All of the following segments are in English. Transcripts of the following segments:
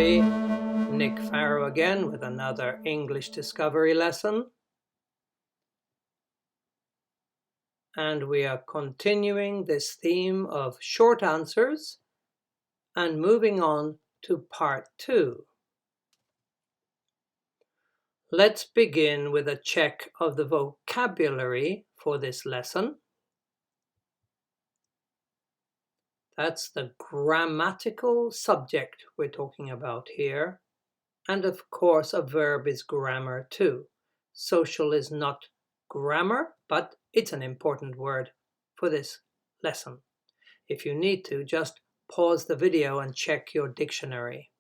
everybody. Nick Farrow again with another English discovery lesson. And we are continuing this theme of short answers and moving on to part 2. Let's begin with a check of the vocabulary for this lesson. That's the grammatical subject we're talking about here. And of course, a verb is grammar too. Social is not grammar, but it's an important word for this lesson. If you need to, just pause the video and check your dictionary.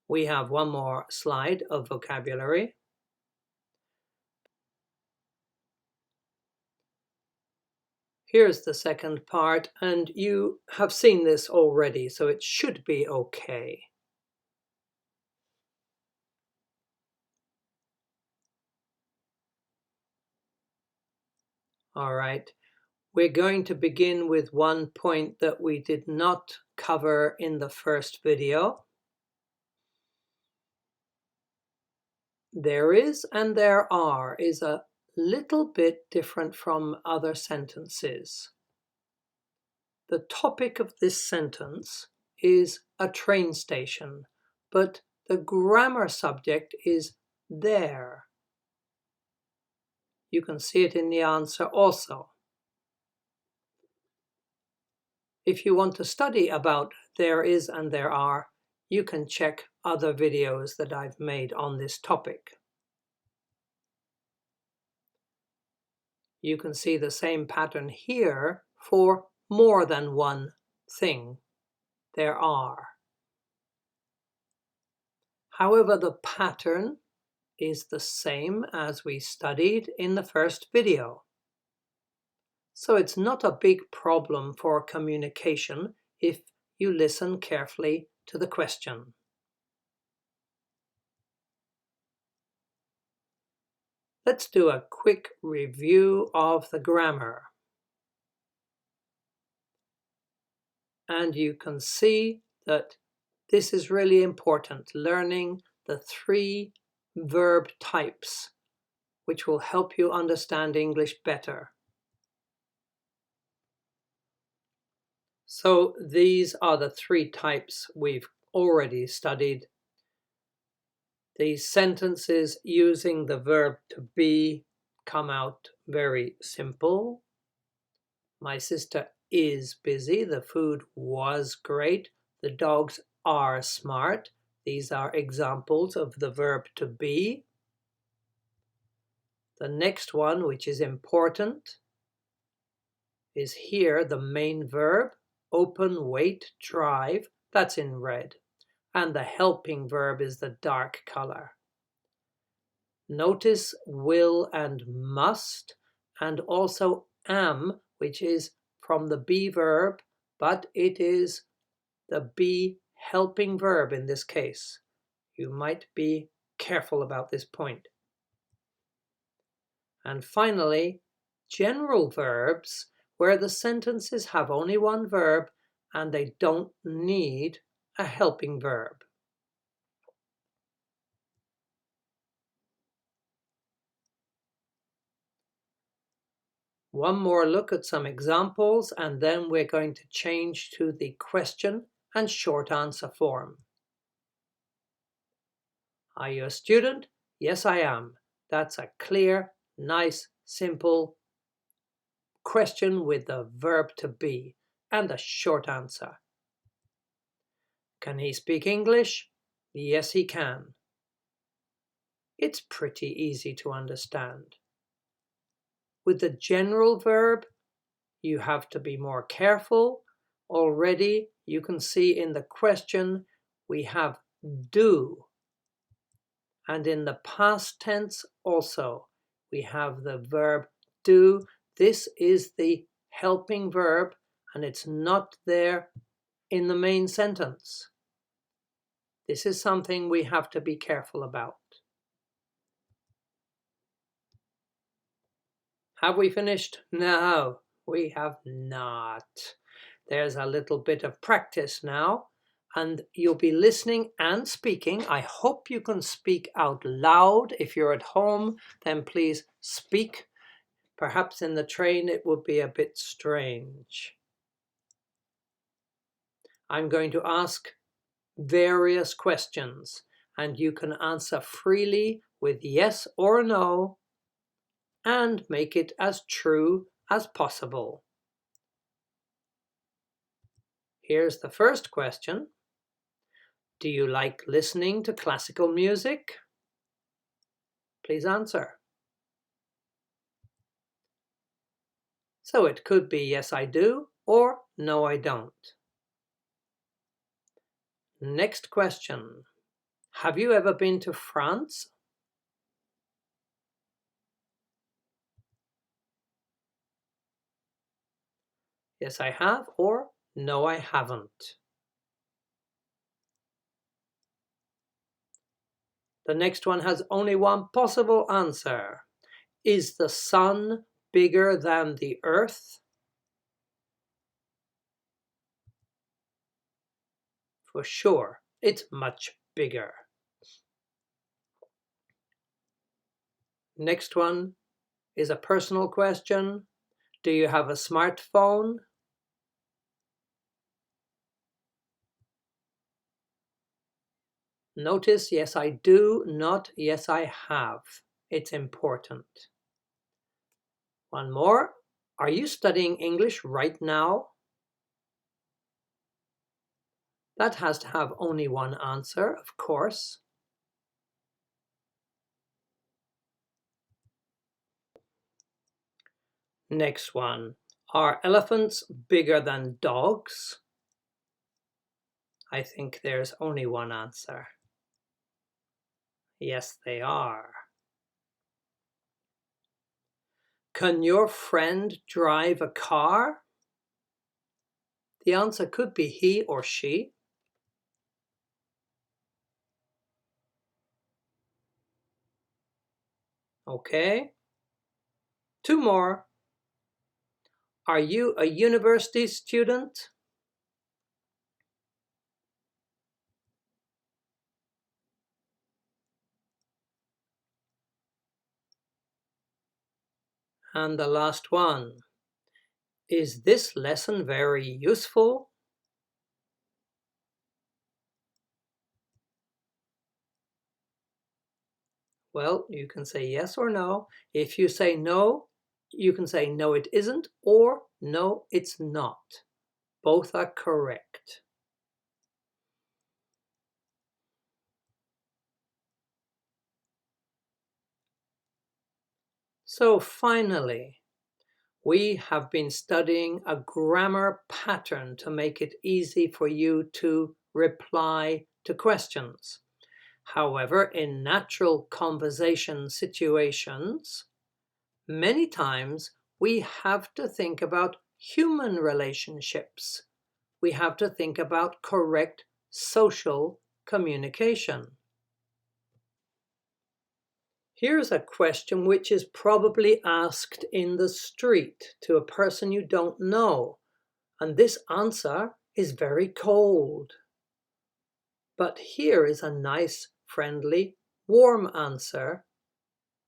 We have one more slide of vocabulary. Here's the second part, and you have seen this already, so it should be okay. All right, we're going to begin with one point that we did not cover in the first video. There is and there are is a little bit different from other sentences. The topic of this sentence is a train station, but the grammar subject is there. You can see it in the answer also. If you want to study about there is and there are, you can check other videos that I've made on this topic. You can see the same pattern here for more than one thing. There are. However, the pattern is the same as we studied in the first video. So it's not a big problem for communication if you listen carefully to the question. Let's do a quick review of the grammar. And you can see that this is really important, learning the 3 verb types, which will help you understand English better. So these are the 3 types we've already studied. These sentences using the verb to be come out very simple. My sister is busy. The food was great. The dogs are smart. These are examples of the verb to be. The next one, which is important, is here the main verb. Open, wait, drive. That's in red. And the helping verb is the dark color. Notice will and must, and also am, which is from the be verb, but it is the be helping verb in this case. You might be careful about this point. And finally, general verbs, where the sentences have only one verb and they don't need a helping verb. One more look at some examples, and then we're going to change to the question and short answer form. Are you a student? Yes, I am. That's a clear, nice, simple question with the verb to be and a short answer. Can he speak English? Yes, he can. It's pretty easy to understand. With the general verb, you have to be more careful. Already, you can see in the question, we have do. And in the past tense also, we have the verb do. This is the helping verb, and it's not there in the main sentence. This is something we have to be careful about. Have we finished? No, we have not. There's a little bit of practice now, and you'll be listening and speaking. I hope you can speak out loud. If you're at home, then please speak. Perhaps in the train it would be a bit strange. I'm going to ask various questions, and you can answer freely with yes or no and make it as true as possible. Here's the first question. Do you like listening to classical music? Please answer. So it could be yes, I do, or no, I don't. Next question. Have you ever been to France? Yes, I have, or no, I haven't. The next one has only one possible answer. Is the sun bigger than the earth? For sure, it's much bigger. Next one is a personal question. Do you have a smartphone? Notice, yes, I do, not yes, I have. It's important. One more. Are you studying English right now? That has to have only one answer, of course. Next one. Are elephants bigger than dogs? I think there's only one answer. Yes, they are. Can your friend drive a car? The answer could be he or she. Okay. Two more. Are you a university student? And the last one. Is this lesson very useful? Well, you can say yes or no. If you say no, you can say no, it isn't, or no, it's not. Both are correct. So finally, we have been studying a grammar pattern to make it easy for you to reply to questions. However, in natural conversation situations, many times we have to think about human relationships. We have to think about correct social communication. Here's a question which is probably asked in the street to a person you don't know, and this answer is very cold. But here is a nice, friendly, warm answer,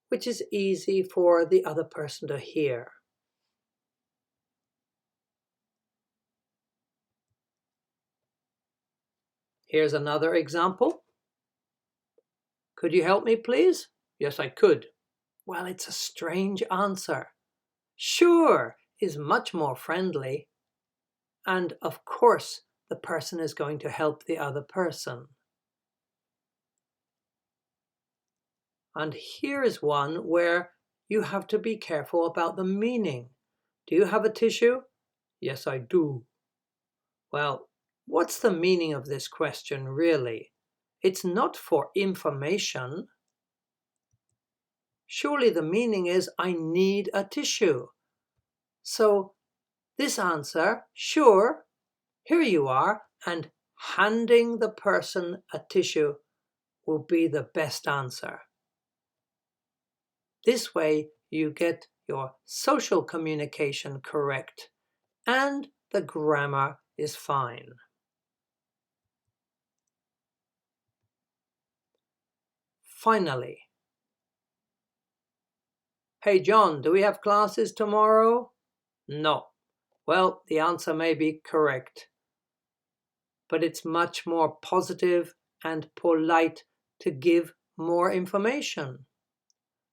which is easy for the other person to hear. Here's another example. Could you help me, please? Yes, I could. Well, it's a strange answer. Sure is much more friendly. And of course, the person is going to help the other person. And here is one where you have to be careful about the meaning. Do you have a tissue? Yes, I do. Well, what's the meaning of this question, really? It's not for information. Surely the meaning is I need a tissue. So this answer, sure, here you are, and handing the person a tissue will be the best answer. This way you get your social communication correct and the grammar is fine. finally. Hey John, do we have classes tomorrow? No. Well, the answer may be correct, but it's much more positive and polite to give more information.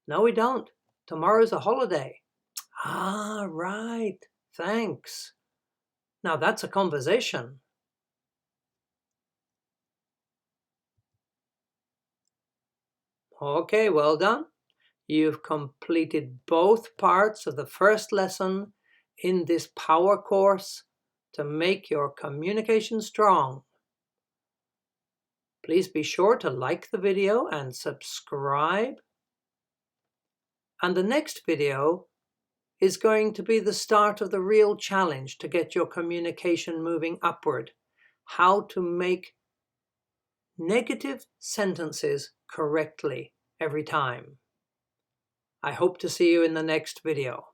No, we don't. Tomorrow's a holiday. Ah, right. Thanks. Now that's a conversation. Okay, well done. You've completed both parts of the first lesson in this power course to make your communication strong. Please be sure to like the video and subscribe. And the next video is going to be the start of the real challenge to get your communication moving upward. How to make negative sentences correctly every time. I hope to see you in the next video.